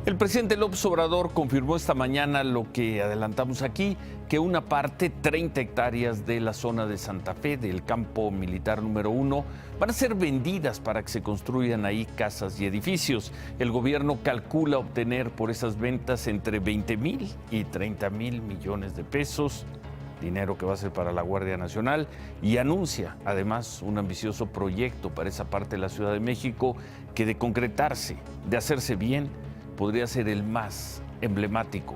El presidente López Obrador confirmó esta mañana lo que adelantamos aquí, que una parte, 30 hectáreas de la zona de Santa Fe, del campo militar número 1, van a ser vendidas para que se construyan ahí casas y edificios. El gobierno calcula obtener por esas ventas entre 20,000 y 30,000 millones de pesos, dinero que va a ser para la Guardia Nacional, y anuncia además un ambicioso proyecto para esa parte de la Ciudad de México que, de concretarse, de hacerse bien, podría ser el más emblemático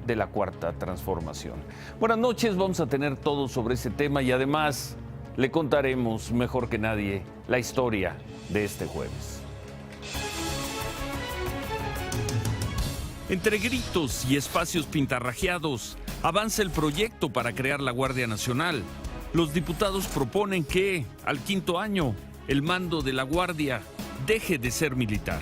de la Cuarta Transformación. Buenas noches, vamos a tener todo sobre ese tema y además le contaremos mejor que nadie la historia de este jueves. Entre gritos y espacios pintarrajeados, avanza el proyecto para crear la Guardia Nacional. Los diputados proponen que, al 5º año, el mando de la Guardia deje de ser militar.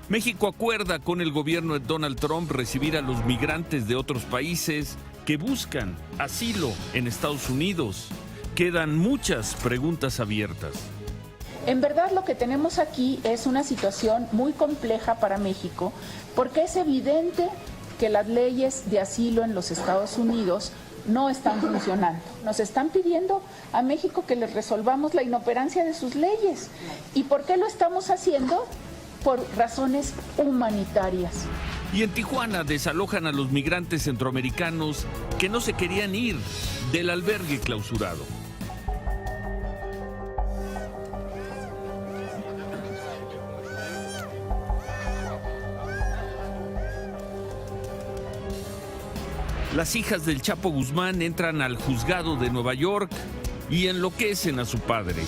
México acuerda con el gobierno de Donald Trump recibir a los migrantes de otros países que buscan asilo en Estados Unidos. Quedan muchas preguntas abiertas. En verdad, lo que tenemos aquí es una situación muy compleja para México, porque es evidente que las leyes de asilo en los Estados Unidos no están funcionando. Nos están pidiendo a México que les resolvamos la inoperancia de sus leyes. ¿Y por qué lo estamos haciendo? Por razones humanitarias. Y en Tijuana desalojan a los migrantes centroamericanos que no se querían ir del albergue clausurado. Las hijas del Chapo Guzmán entran al juzgado de Nueva York y enloquecen a su padre.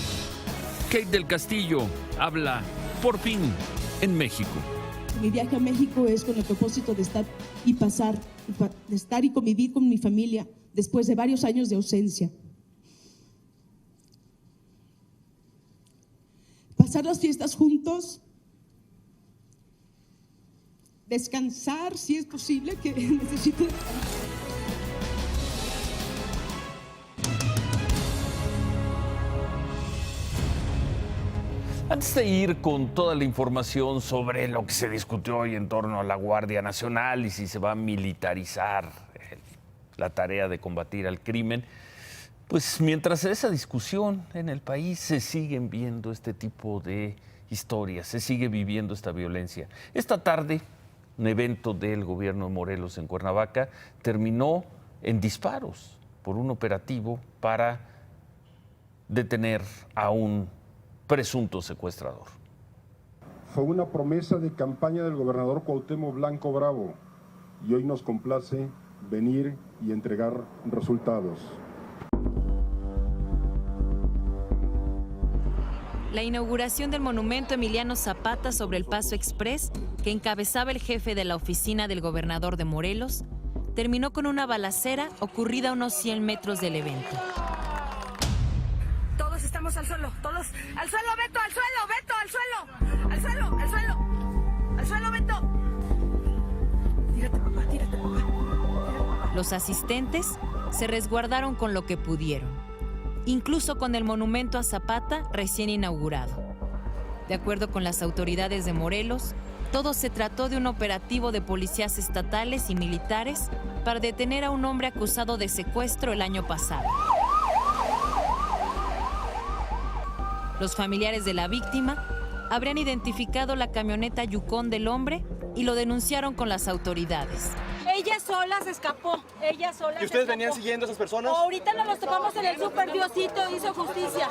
Kate del Castillo habla, por fin, en México. Mi viaje a México es con el propósito de estar y convivir con mi familia después de varios años de ausencia. Pasar las fiestas juntos, descansar si es posible, que necesito descansar. Antes de ir con toda la información sobre lo que se discutió hoy en torno a la Guardia Nacional y si se va a militarizar la tarea de combatir al crimen, pues mientras esa discusión en el país se siguen viendo este tipo de historias, se sigue viviendo esta violencia. Esta tarde, un evento del gobierno de Morelos en Cuernavaca terminó en disparos por un operativo para detener a un presunto secuestrador. Fue una promesa de campaña del gobernador Cuauhtémoc Blanco Bravo y hoy nos complace venir y entregar resultados. La inauguración del monumento Emiliano Zapata sobre el Paso Express, que encabezaba el jefe de la oficina del gobernador de Morelos, terminó con una balacera ocurrida a unos 100 metros del evento. Estamos al suelo, todos al suelo, Beto, al suelo, Beto, al suelo, al suelo, al suelo, al suelo, Beto. Tírate, papá, tírate, papá. Los asistentes se resguardaron con lo que pudieron, incluso con el monumento a Zapata recién inaugurado. De acuerdo con las autoridades de Morelos, todo se trató de un operativo de policías estatales y militares para detener a un hombre acusado de secuestro el año pasado. Los familiares de la víctima habrían identificado la camioneta Yukon del hombre y lo denunciaron con las autoridades. Ella sola se escapó, ella sola. ¿Y ustedes venían siguiendo a esas personas? Ahorita nos los topamos en el súper, Diosito hizo justicia.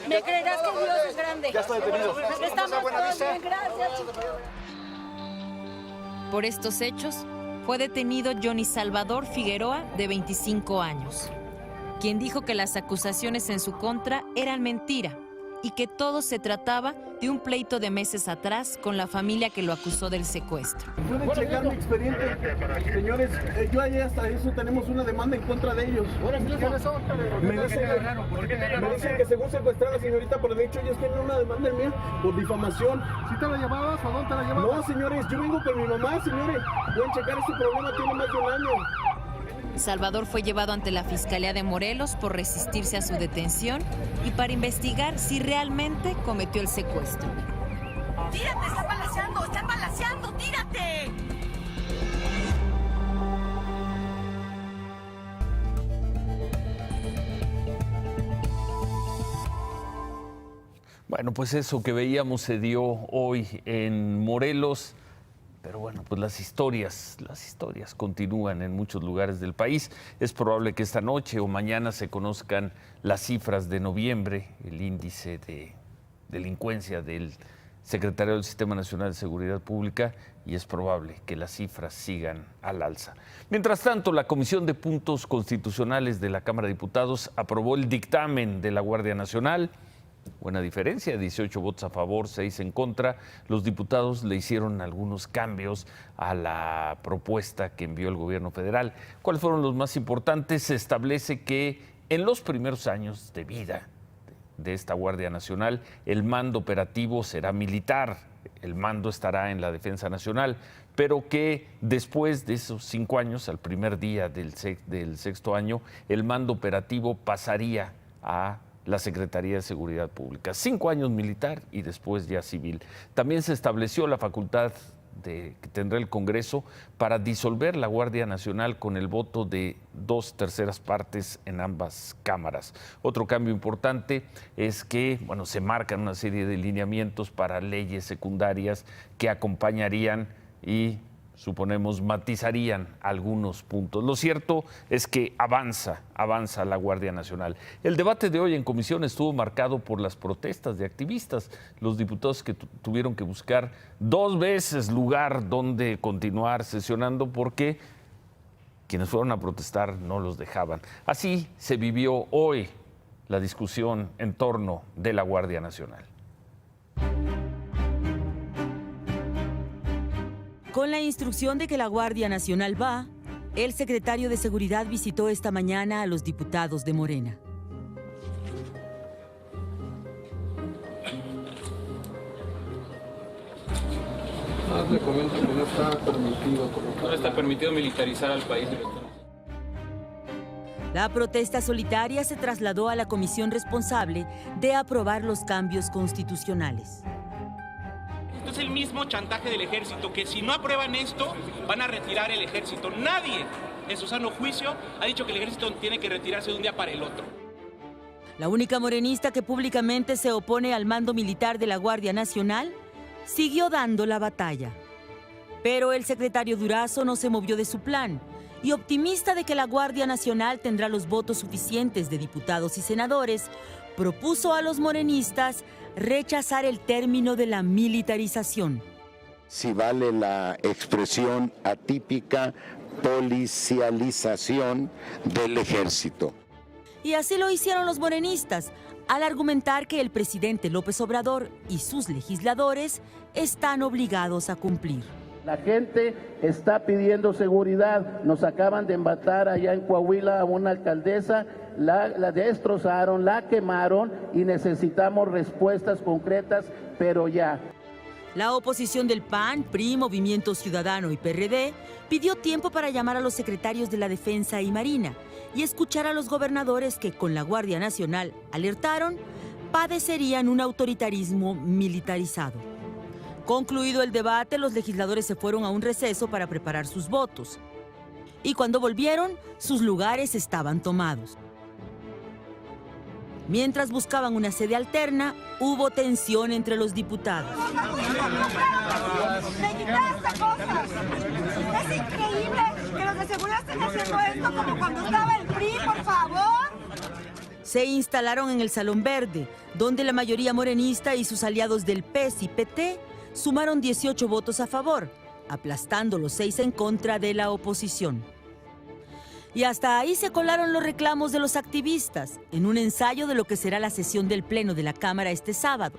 ¿Me creerás que Dios es grande? Ya está detenido. Estamos todos bien, gracias. Por estos hechos, fue detenido Johnny Salvador Figueroa, de 25 años, quien dijo que las acusaciones en su contra eran mentira y que todo se trataba de un pleito de meses atrás con la familia que lo acusó del secuestro. Pueden checar mi expediente, señores. Yo ahí hasta eso tenemos una demanda en contra de ellos. ¿Quiénes son? Me dicen que según secuestraron a la señorita, por el hecho ellos tienen una demanda en mí por difamación. ¿Sí te la llevabas o dónde te la llevabas? No, señores, yo vengo con mi mamá, señores. Pueden checar, este problema tiene más de un año. Salvador fue llevado ante la Fiscalía de Morelos por resistirse a su detención y para investigar si realmente cometió el secuestro. ¡Tírate! ¡Están balaceando! ¡Están balaceando! ¡Tírate! Bueno, pues eso que veíamos se dio hoy en Morelos, pero bueno, pues las historias continúan en muchos lugares del país. Es probable que esta noche o mañana se conozcan las cifras de noviembre, el índice de delincuencia del secretario del Sistema Nacional de Seguridad Pública, y es probable que las cifras sigan al alza. Mientras tanto, la Comisión de Puntos Constitucionales de la Cámara de Diputados aprobó el dictamen de la Guardia Nacional. Buena diferencia, 18 votos a favor, 6 en contra. Los diputados le hicieron algunos cambios a la propuesta que envió el gobierno federal. ¿Cuáles fueron los más importantes? Se establece que en los primeros años de vida de esta Guardia Nacional, el mando operativo será militar, el mando estará en la Defensa Nacional, pero que después de esos 5 años, al primer día del sexto año, el mando operativo pasaría a la Secretaría de Seguridad Pública. 5 años militar y después ya civil. También se estableció la facultad que tendrá el Congreso para disolver la Guardia Nacional con el voto de 2/3 partes en ambas cámaras. Otro cambio importante es que, bueno, se marcan una serie de lineamientos para leyes secundarias que acompañarían y suponemos matizarían algunos puntos. Lo cierto es que avanza la Guardia Nacional. El debate de hoy en comisión estuvo marcado por las protestas de activistas, los diputados que tuvieron que buscar 2 veces lugar donde continuar sesionando porque quienes fueron a protestar no los dejaban. Así se vivió hoy la discusión en torno de la Guardia Nacional. Con la instrucción de que la Guardia Nacional va, el secretario de Seguridad visitó esta mañana a los diputados de Morena. Le comento que no está permitido. No está permitido militarizar al país. La protesta solitaria se trasladó a la comisión responsable de aprobar los cambios constitucionales. Es el mismo chantaje del ejército, que si no aprueban esto, van a retirar el ejército. Nadie, en su sano juicio, ha dicho que el ejército tiene que retirarse de un día para el otro. La única morenista que públicamente se opone al mando militar de la Guardia Nacional siguió dando la batalla. Pero el secretario Durazo no se movió de su plan y, optimista de que la Guardia Nacional tendrá los votos suficientes de diputados y senadores, propuso a los morenistas rechazar el término de la militarización. Si vale la expresión atípica, policialización del ejército. Y así lo hicieron los morenistas, al argumentar que el presidente López Obrador y sus legisladores están obligados a cumplir. La gente está pidiendo seguridad. Nos acaban de matar allá en Coahuila a una alcaldesa, la destrozaron, la quemaron y necesitamos respuestas concretas, pero ya. La oposición del PAN, PRI, Movimiento Ciudadano y PRD pidió tiempo para llamar a los secretarios de la Defensa y Marina y escuchar a los gobernadores que, con la Guardia Nacional, alertaron, padecerían un autoritarismo militarizado. Concluido el debate, los legisladores se fueron a un receso para preparar sus votos. Y cuando volvieron, sus lugares estaban tomados. Mientras buscaban una sede alterna, hubo tensión entre los diputados. ¡Me quitaste cosas! ¡Es increíble que los de seguridad estén haciendo esto como cuando estaba el PRI, por favor! Se instalaron en el Salón Verde, donde la mayoría morenista y sus aliados del PES y PT sumaron 18 votos a favor, aplastando los 6 en contra de la oposición. Y hasta ahí se colaron los reclamos de los activistas, en un ensayo de lo que será la sesión del Pleno de la Cámara este sábado,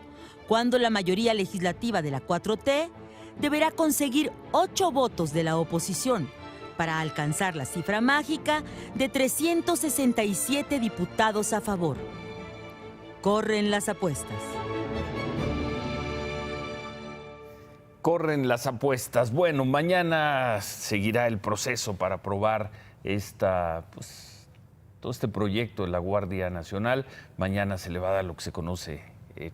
cuando la mayoría legislativa de la 4T deberá conseguir 8 votos de la oposición para alcanzar la cifra mágica de 367 diputados a favor. Corren las apuestas. Corren las apuestas. Bueno, mañana seguirá el proceso para aprobar todo este proyecto de la Guardia Nacional. Mañana se le va a dar lo que se conoce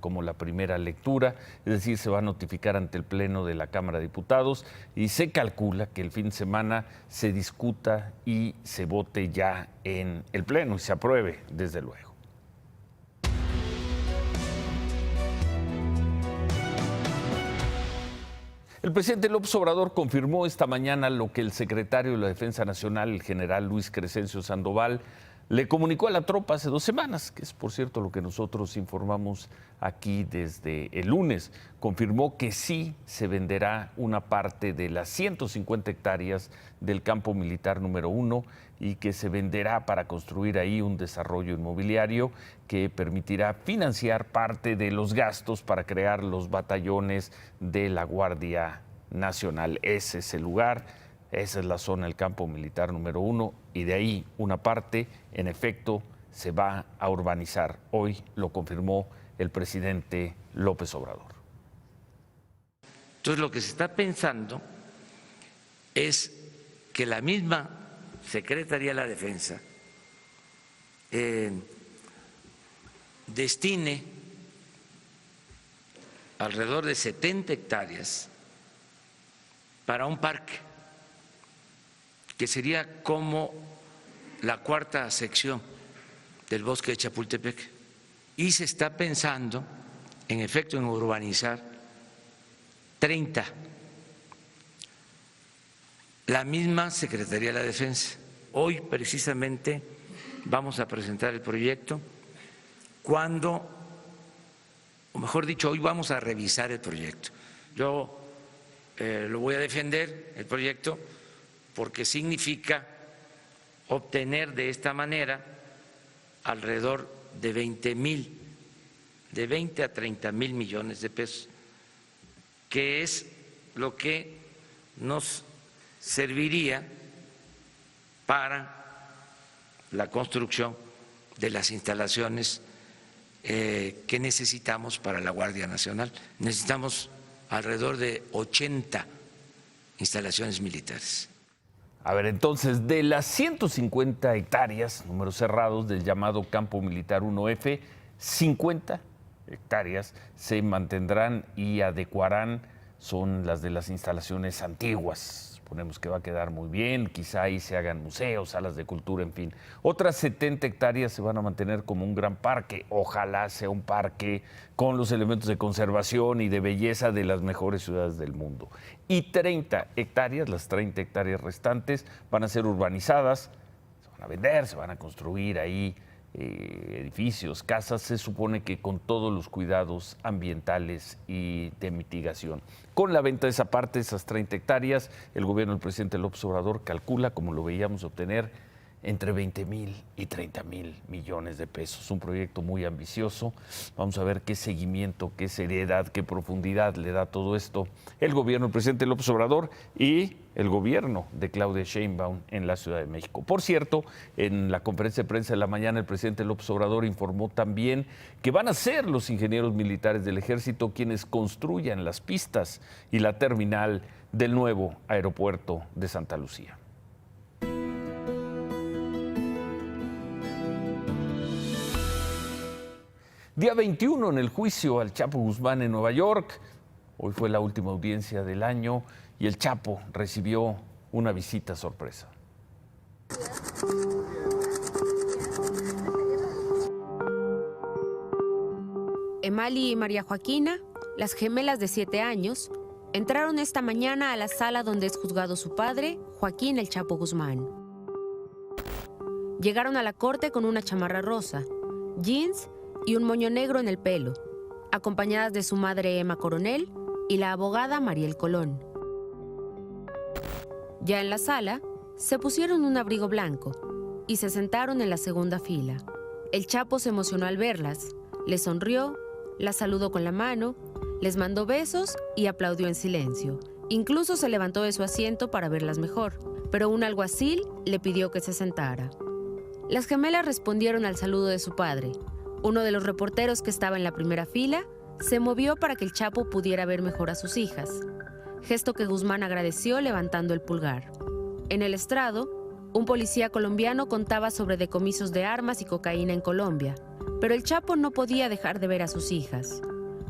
como la primera lectura, es decir, se va a notificar ante el Pleno de la Cámara de Diputados y se calcula que el fin de semana se discuta y se vote ya en el Pleno y se apruebe, desde luego. El presidente López Obrador confirmó esta mañana lo que el secretario de la Defensa Nacional, el general Luis Crescencio Sandoval, le comunicó a la tropa hace 2 semanas, que es por cierto lo que nosotros informamos aquí desde el lunes. Confirmó que sí se venderá una parte de las 150 hectáreas del campo militar número 1 y que se venderá para construir ahí un desarrollo inmobiliario que permitirá financiar parte de los gastos para crear los batallones de la Guardia Nacional. Ese es el lugar. Esa es la zona del campo militar número 1 y de ahí una parte, en efecto, se va a urbanizar. Hoy lo confirmó el presidente López Obrador. Entonces lo que se está pensando es que la misma Secretaría de la Defensa destine alrededor de 70 hectáreas para un parque que sería como la 4ª sección del bosque de Chapultepec. Y se está pensando, en efecto, en urbanizar 30. La misma Secretaría de la Defensa. Hoy, precisamente, vamos a presentar el proyecto o mejor dicho, hoy vamos a revisar el proyecto. Yo lo voy a defender, el proyecto, porque significa obtener de esta manera alrededor de 20 a 30 mil millones de pesos, que es lo que nos serviría para la construcción de las instalaciones que necesitamos para la Guardia Nacional. Necesitamos alrededor de 80 instalaciones militares. A ver, entonces, de las 150 hectáreas, números cerrados, del llamado Campo Militar 1F, 50 hectáreas se mantendrán y adecuarán, son las de las instalaciones antiguas. Suponemos que va a quedar muy bien, quizá ahí se hagan museos, salas de cultura, en fin. Otras 70 hectáreas se van a mantener como un gran parque, ojalá sea un parque con los elementos de conservación y de belleza de las mejores ciudades del mundo. Y 30 hectáreas, las 30 hectáreas restantes, van a ser urbanizadas, se van a vender, se van a construir ahí edificios, casas, se supone que con todos los cuidados ambientales y de mitigación. Con la venta de esa parte, esas 30 hectáreas, el gobierno del presidente López Obrador calcula, como lo veíamos, obtener entre 20,000 y 30,000 millones de pesos. Un proyecto muy ambicioso. Vamos a ver qué seguimiento, qué seriedad, qué profundidad le da todo esto el gobierno del presidente López Obrador y el gobierno de Claudia Sheinbaum en la Ciudad de México. Por cierto, en la conferencia de prensa de la mañana, el presidente López Obrador informó también que van a ser los ingenieros militares del Ejército quienes construyan las pistas y la terminal del nuevo aeropuerto de Santa Lucía. Día 21 en el juicio al Chapo Guzmán en Nueva York. Hoy fue la última audiencia del año y el Chapo recibió una visita sorpresa. Emali y María Joaquina, las gemelas de 7 años, entraron esta mañana a la sala donde es juzgado su padre, Joaquín El Chapo Guzmán. Llegaron a la corte con una chamarra rosa, jeans y un moño negro en el pelo, acompañadas de su madre Emma Coronel y la abogada Mariel Colón. Ya en la sala, se pusieron un abrigo blanco y se sentaron en la segunda fila. El Chapo se emocionó al verlas, les sonrió, las saludó con la mano, les mandó besos y aplaudió en silencio. Incluso se levantó de su asiento para verlas mejor, pero un alguacil le pidió que se sentara. Las gemelas respondieron al saludo de su padre. Uno de los reporteros que estaba en la primera fila se movió para que el Chapo pudiera ver mejor a sus hijas, gesto que Guzmán agradeció levantando el pulgar. En el estrado, un policía colombiano contaba sobre decomisos de armas y cocaína en Colombia, pero el Chapo no podía dejar de ver a sus hijas.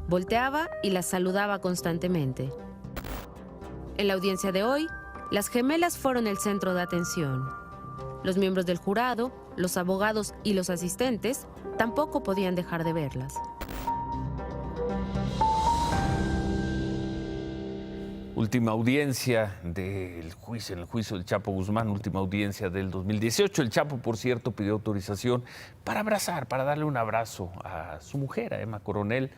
Volteaba y las saludaba constantemente. En la audiencia de hoy, las gemelas fueron el centro de atención. Los miembros del jurado, los abogados y los asistentes tampoco podían dejar de verlas. Última audiencia del juicio, en el juicio del Chapo Guzmán, última audiencia del 2018. El Chapo, por cierto, pidió autorización para abrazar, para darle un abrazo a su mujer, a Emma Coronel,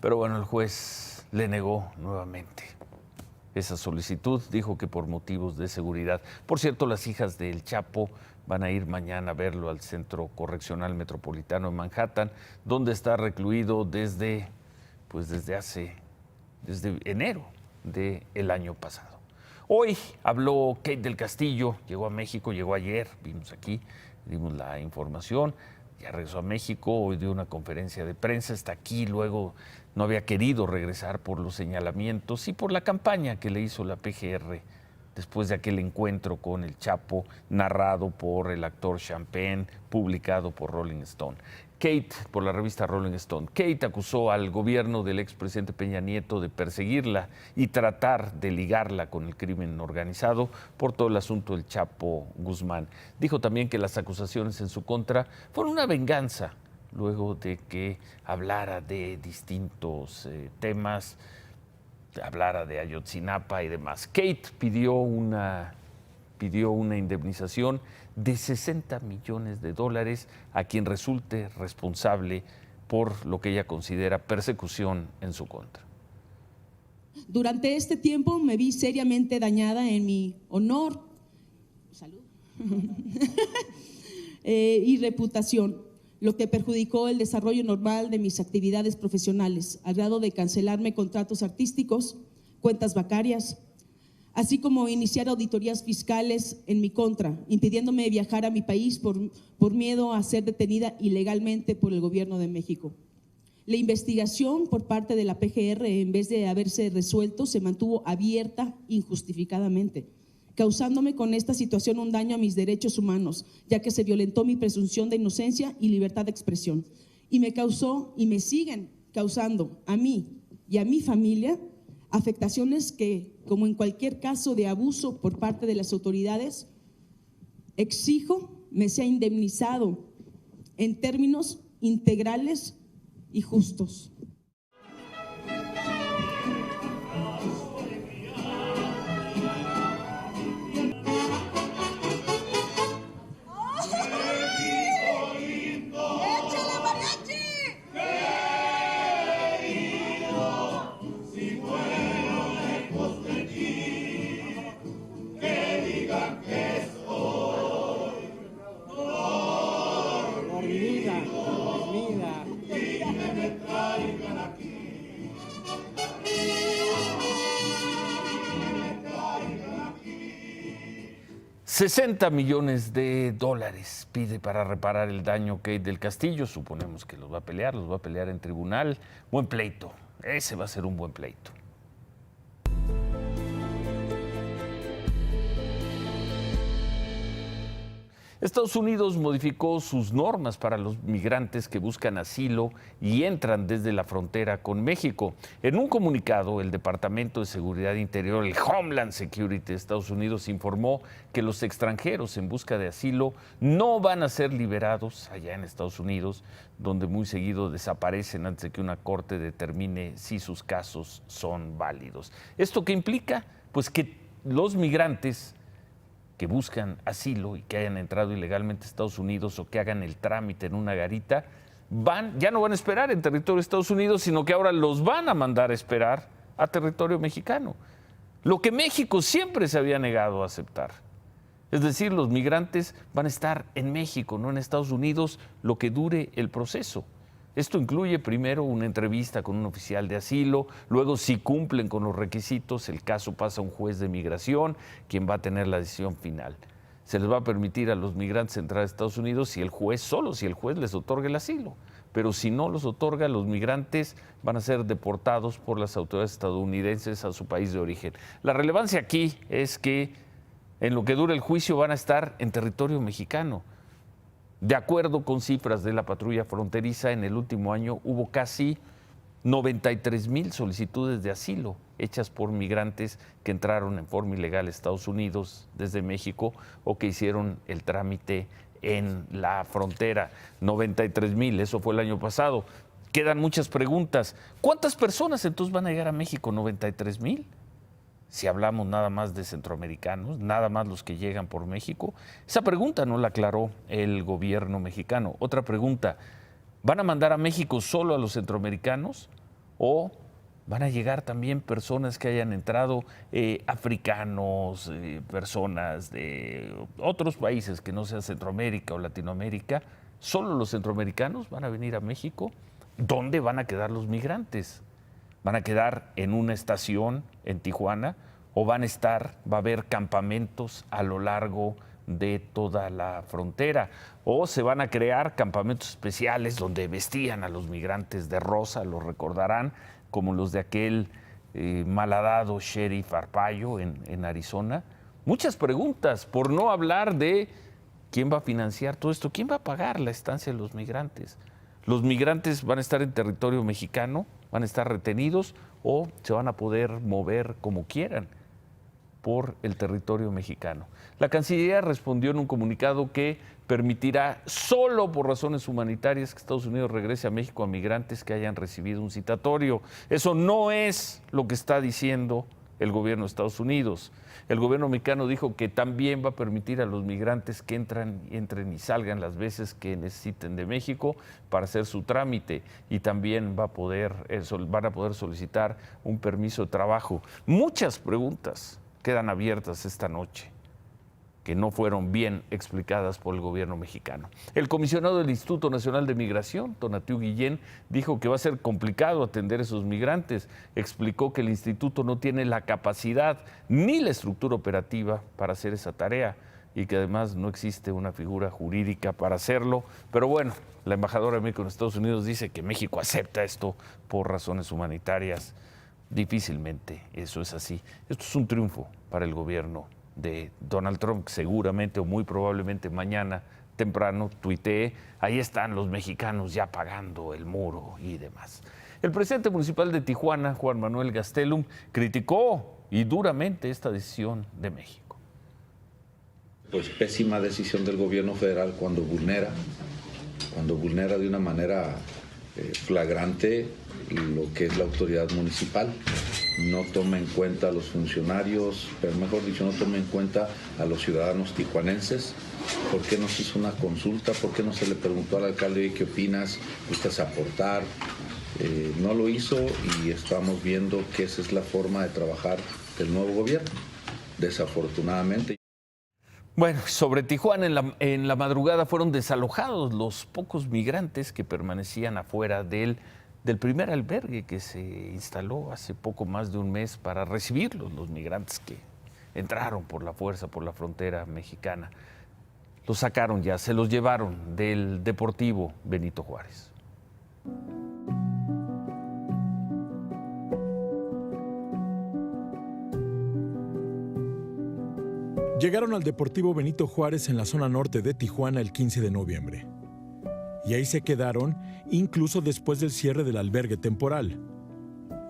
pero bueno, el juez le negó nuevamente esa solicitud, dijo que por motivos de seguridad. Por cierto, las hijas del Chapo van a ir mañana a verlo al Centro Correccional Metropolitano en Manhattan, donde está recluido desde enero del año pasado. Hoy habló Kate del Castillo, llegó a México, llegó ayer, vimos aquí, dimos la información, ya regresó a México, hoy dio una conferencia de prensa, está aquí, luego no había querido regresar por los señalamientos y por la campaña que le hizo la PGR después de aquel encuentro con el Chapo, narrado por el actor Champagne, publicado por Rolling Stone. Kate, por la revista Rolling Stone, Kate acusó al gobierno del expresidente Peña Nieto de perseguirla y tratar de ligarla con el crimen organizado por todo el asunto del Chapo Guzmán. Dijo también que las acusaciones en su contra fueron una venganza, luego de que hablara de distintos temas, hablara de Ayotzinapa y demás. Kate pidió una indemnización de $60 millones a quien resulte responsable por lo que ella considera persecución en su contra. Durante este tiempo me vi seriamente dañada en mi honor, salud, y reputación, lo que perjudicó el desarrollo normal de mis actividades profesionales, al grado de cancelarme contratos artísticos, cuentas bancarias, así como iniciar auditorías fiscales en mi contra, impidiéndome viajar a mi país por miedo a ser detenida ilegalmente por el gobierno de México. La investigación por parte de la PGR, en vez de haberse resuelto, se mantuvo abierta injustificadamente, causándome con esta situación un daño a mis derechos humanos, ya que se violentó mi presunción de inocencia y libertad de expresión. Y me causó, y me siguen causando a mí y a mi familia, afectaciones que, como en cualquier caso de abuso por parte de las autoridades, exijo me sea indemnizado en términos integrales y justos. $60 millones pide para reparar el daño Kate del Castillo. Suponemos que los va a pelear en tribunal. Buen pleito, ese va a ser un buen pleito. Estados Unidos modificó sus normas para los migrantes que buscan asilo y entran desde la frontera con México. En un comunicado, el Departamento de Seguridad Interior, el Homeland Security de Estados Unidos, informó que los extranjeros en busca de asilo no van a ser liberados allá en Estados Unidos, donde muy seguido desaparecen antes de que una corte determine si sus casos son válidos. ¿Esto qué implica? Pues que los migrantes que buscan asilo y que hayan entrado ilegalmente a Estados Unidos o que hagan el trámite en una garita, ya no van a esperar en territorio de Estados Unidos, sino que ahora los van a mandar a esperar a territorio mexicano. Lo que México siempre se había negado a aceptar. Es decir, los migrantes van a estar en México, no en Estados Unidos, lo que dure el proceso. Esto incluye primero una entrevista con un oficial de asilo, luego si cumplen con los requisitos, el caso pasa a un juez de migración, quien va a tener la decisión final. Se les va a permitir a los migrantes entrar a Estados Unidos si el juez les otorga el asilo. Pero si no los otorga, los migrantes van a ser deportados por las autoridades estadounidenses a su país de origen. La relevancia aquí es que en lo que dure el juicio van a estar en territorio mexicano. De acuerdo con cifras de la patrulla fronteriza, en el último año hubo casi 93,000 solicitudes de asilo hechas por migrantes que entraron en forma ilegal a Estados Unidos desde México o que hicieron el trámite en la frontera. 93,000, eso fue el año pasado. Quedan muchas preguntas. ¿Cuántas personas entonces van a llegar a México? ¿93,000? si hablamos nada más de centroamericanos, nada más los que llegan por México? Esa pregunta no la aclaró el gobierno mexicano. Otra pregunta, ¿van a mandar a México solo a los centroamericanos o van a llegar también personas que hayan entrado, africanos, personas de otros países que no sean Centroamérica o Latinoamérica? ¿Solo los centroamericanos van a venir a México? ¿Dónde van a quedar los migrantes? ¿Van a quedar en una estación en Tijuana o va a haber campamentos a lo largo de toda la frontera? ¿O se van a crear campamentos especiales donde vestían a los migrantes de rosa, los recordarán, como los de aquel malhadado sheriff Arpaio en Arizona? Muchas preguntas, por no hablar de quién va a financiar todo esto, quién va a pagar la estancia de los migrantes. ¿Los migrantes van a estar en territorio mexicano, van a estar retenidos o se van a poder mover como quieran por el territorio mexicano? La Cancillería respondió en un comunicado que permitirá solo por razones humanitarias que Estados Unidos regrese a México a migrantes que hayan recibido un citatorio. Eso no es lo que está diciendo el gobierno de Estados Unidos. El gobierno mexicano dijo que también va a permitir a los migrantes que entren y salgan las veces que necesiten de México para hacer su trámite, y también van a poder solicitar un permiso de trabajo. Muchas preguntas quedan abiertas esta noche que no fueron bien explicadas por el gobierno mexicano. El comisionado del Instituto Nacional de Migración, Tonatiuh Guillén, dijo que va a ser complicado atender a esos migrantes. Explicó que el instituto no tiene la capacidad ni la estructura operativa para hacer esa tarea y que además no existe una figura jurídica para hacerlo. Pero bueno, la embajadora de México en Estados Unidos dice que México acepta esto por razones humanitarias. Difícilmente eso es así. Esto es un triunfo para el gobierno de Donald Trump, que seguramente o muy probablemente mañana temprano tuitee: ahí están los mexicanos ya pagando el muro y demás. El presidente municipal de Tijuana, Juan Manuel Gastelum, criticó y duramente esta decisión de México. Pues pésima decisión del gobierno federal cuando vulnera de una manera flagrante lo que es la autoridad municipal. No toma en cuenta a los funcionarios, pero mejor dicho, no toma en cuenta a los ciudadanos tijuanenses. ¿Por qué no se hizo una consulta? ¿Por qué no se le preguntó al alcalde qué opinas? ¿Gustas aportar? No lo hizo y estamos viendo que esa es la forma de trabajar del nuevo gobierno, desafortunadamente. Bueno, sobre Tijuana, en la madrugada fueron desalojados los pocos migrantes que permanecían afuera del primer albergue que se instaló hace poco más de un mes para recibirlos, los migrantes que entraron por la fuerza, por la frontera mexicana. Los sacaron ya, se los llevaron del Deportivo Benito Juárez. Llegaron al Deportivo Benito Juárez en la zona norte de Tijuana el 15 de noviembre. Y ahí se quedaron incluso después del cierre del albergue temporal.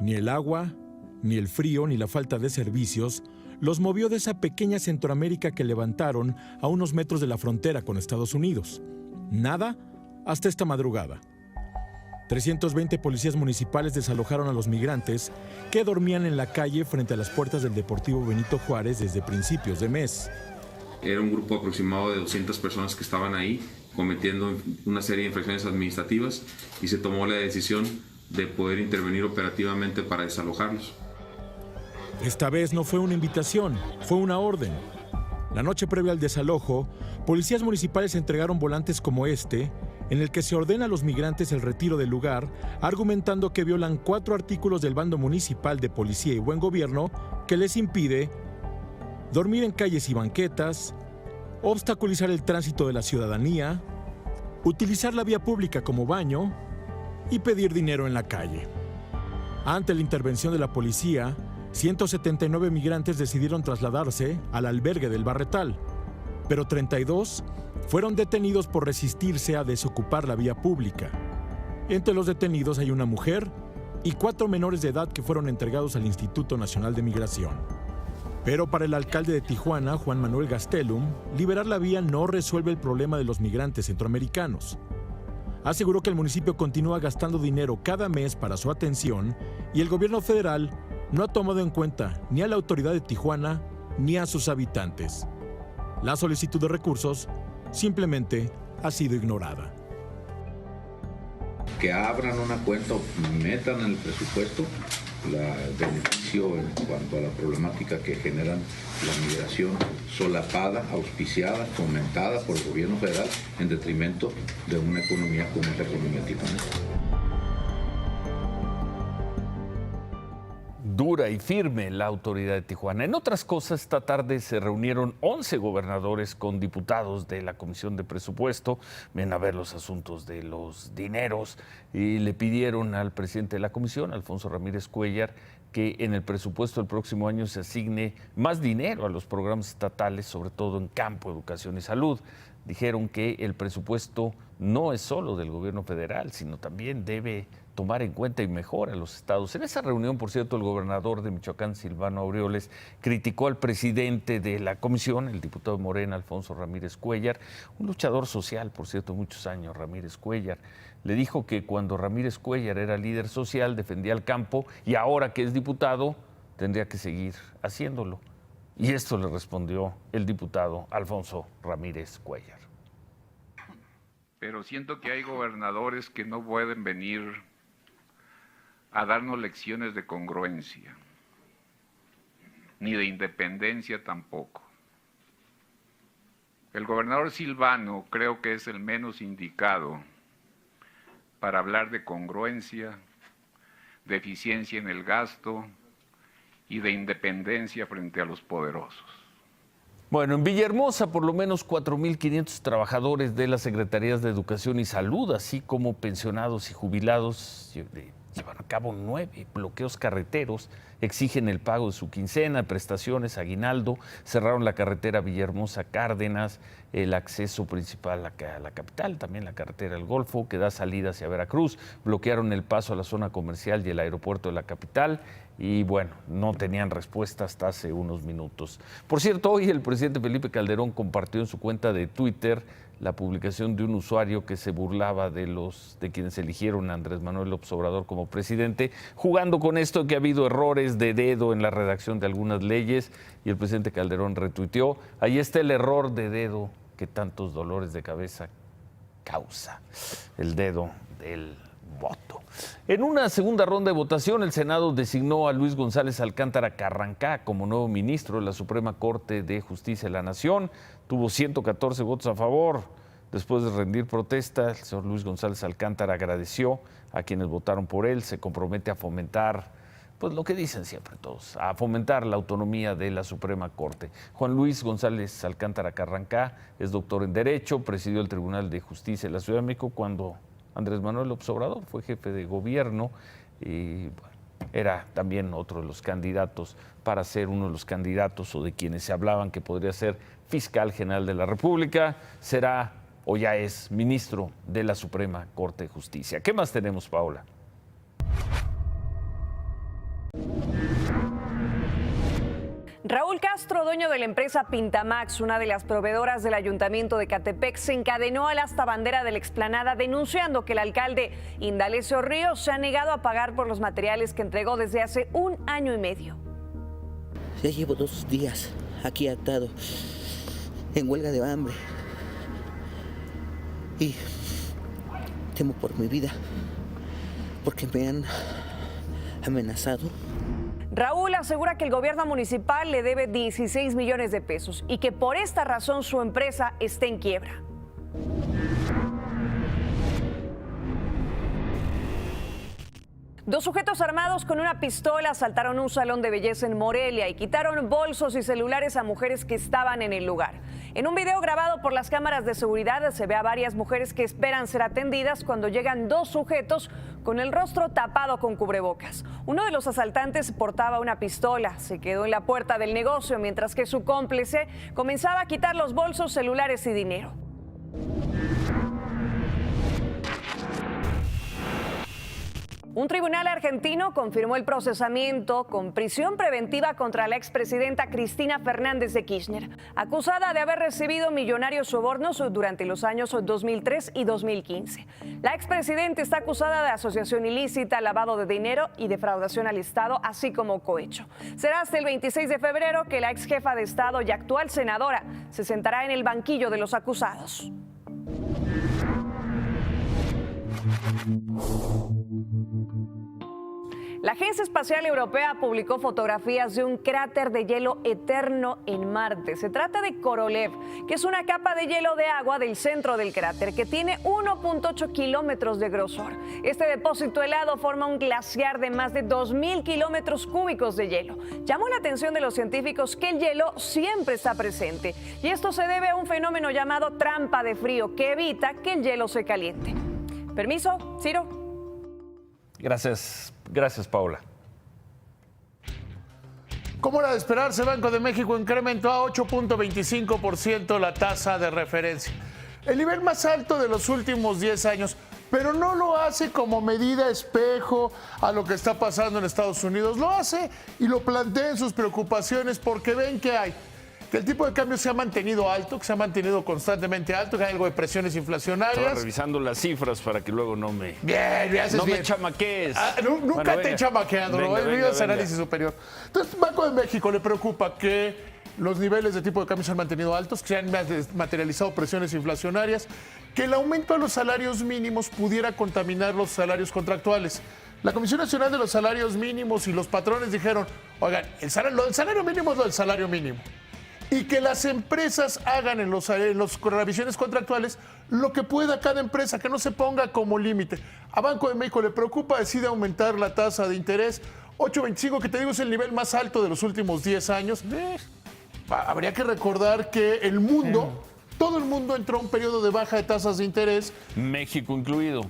Ni el agua, ni el frío, ni la falta de servicios los movió de esa pequeña Centroamérica que levantaron a unos metros de la frontera con Estados Unidos. Nada hasta esta madrugada. 320 policías municipales desalojaron a los migrantes que dormían en la calle frente a las puertas del Deportivo Benito Juárez desde principios de mes. Era un grupo aproximado de 200 personas que estaban ahí cometiendo una serie de infracciones administrativas y se tomó la decisión de poder intervenir operativamente para desalojarlos. Esta vez no fue una invitación, fue una orden. La noche previa al desalojo, policías municipales entregaron volantes como este, en el que se ordena a los migrantes el retiro del lugar, argumentando que violan 4 artículos del Bando Municipal de Policía y Buen Gobierno que les impide dormir en calles y banquetas, obstaculizar el tránsito de la ciudadanía, utilizar la vía pública como baño y pedir dinero en la calle. Ante la intervención de la policía, 179 migrantes decidieron trasladarse al albergue del Barretal, pero 32 fueron detenidos por resistirse a desocupar la vía pública. Entre los detenidos hay una mujer y 4 menores de edad que fueron entregados al Instituto Nacional de Migración. Pero para el alcalde de Tijuana, Juan Manuel Gastelum, liberar la vía no resuelve el problema de los migrantes centroamericanos. Aseguró que el municipio continúa gastando dinero cada mes para su atención y el gobierno federal no ha tomado en cuenta ni a la autoridad de Tijuana ni a sus habitantes. La solicitud de recursos simplemente ha sido ignorada. Que abran una cuenta o metan en el presupuesto el beneficio en cuanto a la problemática que generan la migración solapada, auspiciada, fomentada por el gobierno federal en detrimento de una economía como es la economía tijuanense. Dura y firme la autoridad de Tijuana. En otras cosas, esta tarde se reunieron 11 gobernadores con diputados de la Comisión de Presupuesto. Ven a ver los asuntos de los dineros y le pidieron al presidente de la comisión, Alfonso Ramírez Cuéllar, que en el presupuesto del próximo año se asigne más dinero a los programas estatales, sobre todo en campo, educación y salud. Dijeron que el presupuesto no es solo del gobierno federal, sino también debe tomar en cuenta y mejorar a los estados. En esa reunión, por cierto, el gobernador de Michoacán, Silvano Aureoles, criticó al presidente de la comisión, el diputado de Morena, Alfonso Ramírez Cuéllar, un luchador social, por cierto, muchos años, Ramírez Cuéllar. Le dijo que cuando Ramírez Cuéllar era líder social, defendía el campo, y ahora que es diputado, tendría que seguir haciéndolo. Y esto le respondió el diputado Alfonso Ramírez Cuéllar. Pero siento que hay gobernadores que no pueden venir a darnos lecciones de congruencia, ni de independencia tampoco. El gobernador Silvano creo que es el menos indicado para hablar de congruencia, de eficiencia en el gasto y de independencia frente a los poderosos. Bueno, en Villahermosa, por lo menos 4.500 trabajadores de las Secretarías de Educación y Salud, así como pensionados y jubilados, llevan a cabo 9 bloqueos carreteros, exigen el pago de su quincena, prestaciones, aguinaldo, cerraron la carretera Villahermosa-Cárdenas, el acceso principal a la capital, también la carretera del Golfo, que da salida hacia Veracruz, bloquearon el paso a la zona comercial y el aeropuerto de la capital, y bueno, no tenían respuesta hasta hace unos minutos. Por cierto, hoy el presidente Felipe Calderón compartió en su cuenta de Twitter la publicación de un usuario que se burlaba de quienes eligieron a Andrés Manuel López Obrador como presidente, jugando con esto que ha habido errores de dedo en la redacción de algunas leyes, y el presidente Calderón retuiteó: ahí está el error de dedo que tantos dolores de cabeza causa, el dedo del voto. En una segunda ronda de votación, el Senado designó a Luis González Alcántara Carrancá como nuevo ministro de la Suprema Corte de Justicia de la Nación. Tuvo 114 votos a favor. Después de rendir protesta, el señor Luis González Alcántara agradeció a quienes votaron por él, se compromete a fomentar, pues lo que dicen siempre todos, a fomentar la autonomía de la Suprema Corte. Juan Luis González Alcántara Carrancá es doctor en Derecho, presidió el Tribunal de Justicia de la Ciudad de México cuando Andrés Manuel López Obrador fue jefe de gobierno y bueno, era también otro de los candidatos para ser uno de los candidatos o de quienes se hablaban que podría ser fiscal general de la República. Será o ya es ministro de la Suprema Corte de Justicia. ¿Qué más tenemos, Paola? Raúl Castro, dueño de la empresa Pintamax, una de las proveedoras del Ayuntamiento de Ecatepec, se encadenó al asta bandera de la explanada denunciando que el alcalde Indalecio Ríos se ha negado a pagar por los materiales que entregó desde hace 1 año y medio. Ya llevo 2 días aquí atado, en huelga de hambre. Y temo por mi vida, porque me han amenazado. Raúl asegura que el gobierno municipal le debe 16 millones de pesos y que por esta razón su empresa está en quiebra. Dos sujetos armados con una pistola asaltaron un salón de belleza en Morelia y quitaron bolsos y celulares a mujeres que estaban en el lugar. En un video grabado por las cámaras de seguridad se ve a varias mujeres que esperan ser atendidas cuando llegan 2 sujetos con el rostro tapado con cubrebocas. Uno de los asaltantes portaba una pistola, se quedó en la puerta del negocio mientras que su cómplice comenzaba a quitar los bolsos, celulares y dinero. Un tribunal argentino confirmó el procesamiento con prisión preventiva contra la expresidenta Cristina Fernández de Kirchner, acusada de haber recibido millonarios sobornos durante los años 2003 y 2015. La expresidenta está acusada de asociación ilícita, lavado de dinero y defraudación al Estado, así como cohecho. Será hasta el 26 de febrero que la ex jefa de Estado y actual senadora se sentará en el banquillo de los acusados. La Agencia Espacial Europea publicó fotografías de un cráter de hielo eterno en Marte. Se trata de Korolev, que es una capa de hielo de agua del centro del cráter que tiene 1.8 kilómetros de grosor. Este depósito helado forma un glaciar de más de 2.000 kilómetros cúbicos de hielo. Llamó la atención de los científicos que el hielo siempre está presente, y esto se debe a un fenómeno llamado trampa de frío que evita que el hielo se caliente. Permiso, Ciro. Gracias, Paola. Como era de esperarse, Banco de México incrementó a 8.25% la tasa de referencia, el nivel más alto de los últimos 10 años, pero no lo hace como medida espejo a lo que está pasando en Estados Unidos. Lo hace y lo plantea en sus preocupaciones porque ven que hay que el tipo de cambio se ha mantenido alto, que se ha mantenido constantemente alto, que hay algo de presiones inflacionarias. Estaba revisando las cifras para que luego no me... No me chamaquees. Nunca te he chamaqueado, ¿no? El mío es análisis superior. Entonces, Banco de México le preocupa que los niveles de tipo de cambio se han mantenido altos, que se han materializado presiones inflacionarias, que el aumento de los salarios mínimos pudiera contaminar los salarios contractuales. La Comisión Nacional de los Salarios Mínimos y los patrones dijeron, oigan, lo del salario mínimo es lo del salario mínimo. Y que las empresas hagan en las revisiones contractuales lo que pueda cada empresa, que no se ponga como límite. A Banco de México le preocupa, decide aumentar la tasa de interés. 8.25, que te digo es el nivel más alto de los últimos 10 años. Habría que recordar que el mundo, todo el mundo entró a un periodo de baja de tasas de interés. México incluido.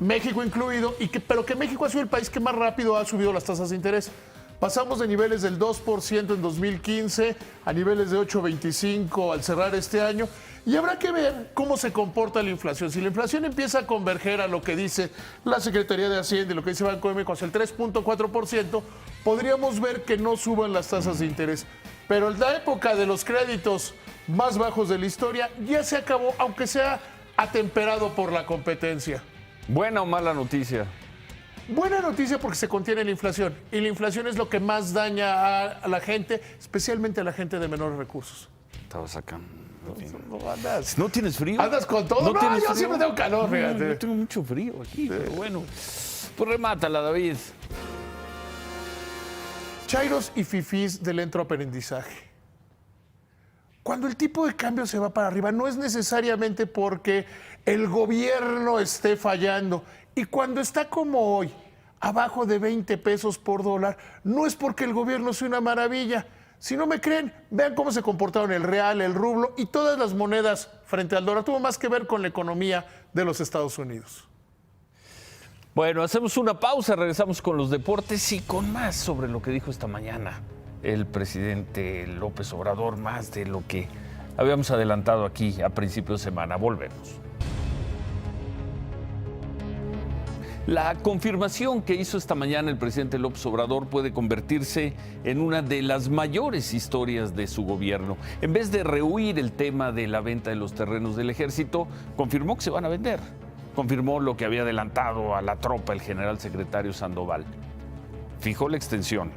Pero que México ha sido el país que más rápido ha subido las tasas de interés. Pasamos de niveles del 2% en 2015 a niveles de 8.25 al cerrar este año. Y habrá que ver cómo se comporta la inflación. Si la inflación empieza a converger a lo que dice la Secretaría de Hacienda y lo que dice Banco de México hacia el 3.4%, podríamos ver que no suban las tasas de interés. Pero en la época de los créditos más bajos de la historia ya se acabó, aunque sea atemperado por la competencia. ¿Buena o mala noticia? Buena noticia porque se contiene la inflación. Y la inflación es lo que más daña a la gente, especialmente a la gente de menores recursos. Estaba sacando. Andas. ¿No tienes frío? ¿Andas con todo? No, yo siempre tengo calor, fíjate. Yo tengo mucho frío aquí, pero bueno. Pues remátala, David. Chairos y fifís del entroaprendizaje. Cuando el tipo de cambio se va para arriba, no es necesariamente porque el gobierno esté fallando. Y cuando está como hoy, abajo de 20 pesos por dólar, no es porque el gobierno sea una maravilla. Si no me creen, vean cómo se comportaron el real, el rublo y todas las monedas frente al dólar. Tuvo más que ver con la economía de los Estados Unidos. Bueno, hacemos una pausa, regresamos con los deportes y con más sobre lo que dijo esta mañana el presidente López Obrador, más de lo que habíamos adelantado aquí a principios de semana. Volvemos. La confirmación que hizo esta mañana el presidente López Obrador puede convertirse en una de las mayores historias de su gobierno. En vez de rehuir el tema de la venta de los terrenos del ejército, confirmó que se van a vender. Confirmó lo que había adelantado a la tropa el general secretario Sandoval. Fijó la extensión,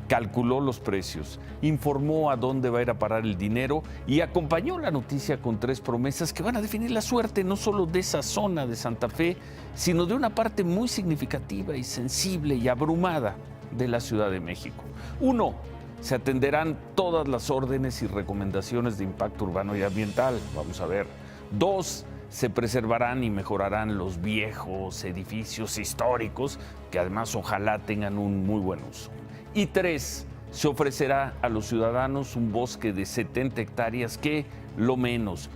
calculó los precios, informó a dónde va a ir a parar el dinero y acompañó la noticia con 3 promesas que van a definir la suerte no solo de esa zona de Santa Fe, sino de una parte muy significativa y sensible y abrumada de la Ciudad de México. 1. Se atenderán todas las órdenes y recomendaciones de impacto urbano y ambiental. Vamos a ver. 2. Se preservarán y mejorarán los viejos edificios históricos que además ojalá tengan un muy buen uso. Y 3, se ofrecerá a los ciudadanos un bosque de 70 hectáreas que lo menos,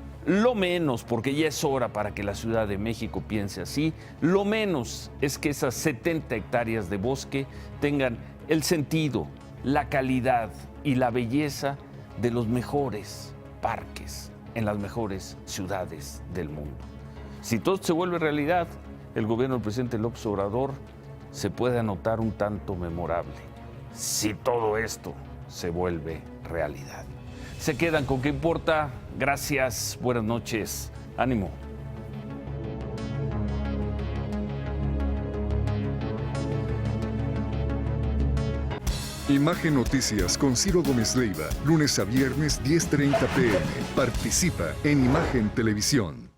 porque ya es hora para que la Ciudad de México piense así, lo menos es que esas 70 hectáreas de bosque tengan el sentido, la calidad y la belleza de los mejores parques en las mejores ciudades del mundo. Si todo se vuelve realidad, el gobierno del presidente López Obrador se puede anotar un tanto memorable si todo esto se vuelve realidad. Se quedan con ¿Qué importa? Gracias, buenas noches, ánimo. Imagen Noticias con Ciro Gómez Leiva, lunes a viernes 10:30 p.m. Participa en Imagen Televisión.